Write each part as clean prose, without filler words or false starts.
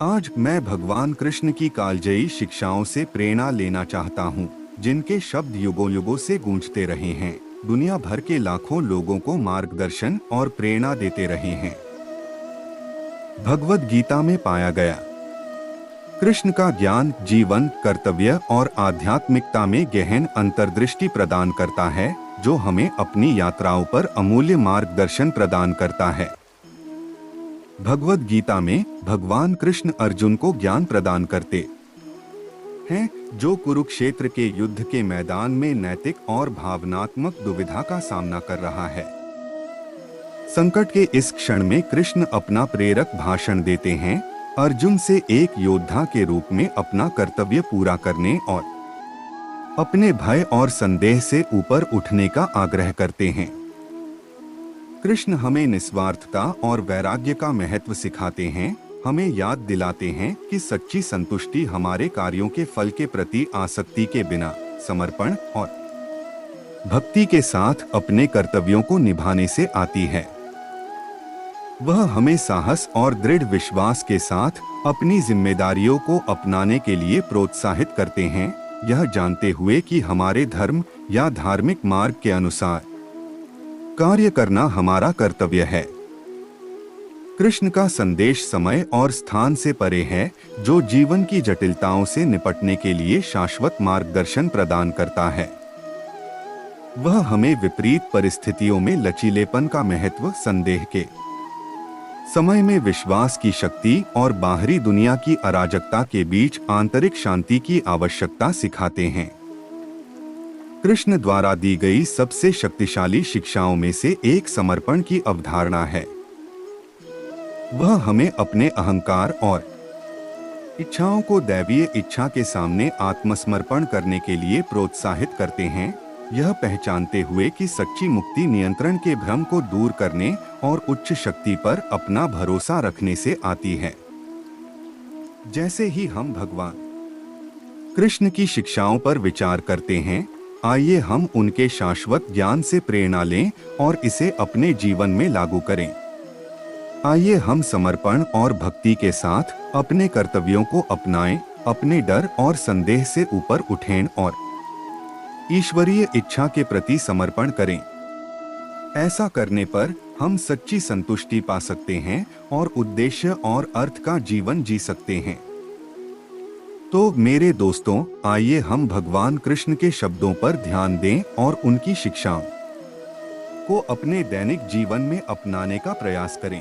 आज मैं भगवान कृष्ण की कालजयी शिक्षाओं से प्रेरणा लेना चाहता हूँ, जिनके शब्द युगों युगों से गूंजते रहे हैं, दुनिया भर के लाखों लोगों को मार्गदर्शन और प्रेरणा देते रहे हैं। भगवद गीता में पाया गया कृष्ण का ज्ञान जीवन, कर्तव्य और आध्यात्मिकता में गहन अंतर्दृष्टि प्रदान करता है, जो हमें अपनी यात्राओं पर अमूल्य मार्गदर्शन प्रदान करता है। भगवद गीता में भगवान कृष्ण अर्जुन को ज्ञान प्रदान करते हैं, जो कुरुक्षेत्र के युद्ध के मैदान में नैतिक और भावनात्मक दुविधा का सामना कर रहा है। संकट के इस क्षण में कृष्ण अपना प्रेरक भाषण देते हैं, अर्जुन से एक योद्धा के रूप में अपना कर्तव्य पूरा करने और अपने भय और संदेह से ऊपर उठने का आग्रह करते हैं। कृष्ण हमें निस्वार्थता और वैराग्य का महत्व सिखाते हैं, हमें याद दिलाते हैं कि सच्ची संतुष्टि हमारे कार्यों के फल के प्रति आसक्ति के बिना समर्पण और भक्ति के साथ अपने कर्तव्यों को निभाने से आती है। वह हमें साहस और दृढ़ विश्वास के साथ अपनी जिम्मेदारियों को अपनाने के लिए प्रोत्साहित करते हैं, यह जानते हुए कि हमारे धर्म या धार्मिक मार्ग के अनुसार कार्य करना हमारा कर्तव्य है। कृष्ण का संदेश समय और स्थान से परे है, जो जीवन की जटिलताओं से निपटने के लिए शाश्वत मार्गदर्शन प्रदान करता है। वह हमें विपरीत परिस्थितियों में लचीलेपन का महत्व, संदेह के समय में विश्वास की शक्ति और बाहरी दुनिया की अराजकता के बीच आंतरिक शांति की आवश्यकता सिखाते हैं। कृष्ण द्वारा दी गई सबसे शक्तिशाली शिक्षाओं में से एक समर्पण की अवधारणा है। वह हमें अपने अहंकार और इच्छाओं को दैवीय इच्छा के सामने आत्मसमर्पण करने के लिए प्रोत्साहित करते हैं, यह पहचानते हुए कि सच्ची मुक्ति नियंत्रण के भ्रम को दूर करने और उच्च शक्ति पर अपना भरोसा रखने से आती है। जैसे ही हम भगवान कृष्ण की शिक्षाओं पर विचार करते हैं, आइए हम उनके शाश्वत ज्ञान से प्रेरणा लें और इसे अपने जीवन में लागू करें। आइए हम समर्पण और भक्ति के साथ अपने कर्तव्यों को अपनाएं, अपने डर और संदेह से ऊपर उठें और ईश्वरीय इच्छा के प्रति समर्पण करें। ऐसा करने पर हम सच्ची संतुष्टि पा सकते हैं और उद्देश्य और अर्थ का जीवन जी सकते हैं। तो मेरे दोस्तों, आइए हम भगवान कृष्ण के शब्दों पर ध्यान दें और उनकी शिक्षाओं को अपने दैनिक जीवन में अपनाने का प्रयास करें।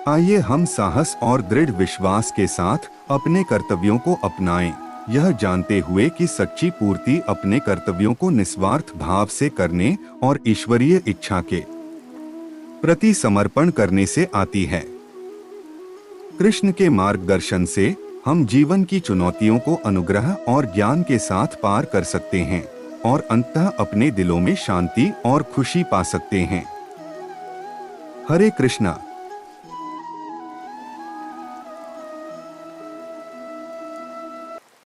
आइए हम साहस और दृढ़ विश्वास के साथ अपने कर्तव्यों को अपनाएं, यह जानते हुए कि सच्ची पूर्ति अपने कर्तव्यों को निस्वार्थ भाव से करने और ईश्वरीय इच्छा के प्रति समर्पण करने से आती है। कृष्ण के मार्गदर्शन से हम जीवन की चुनौतियों को अनुग्रह और ज्ञान के साथ पार कर सकते हैं और अंततः अपने दिलों में शांति और खुशी पा सकते हैं। हरे कृष्णा।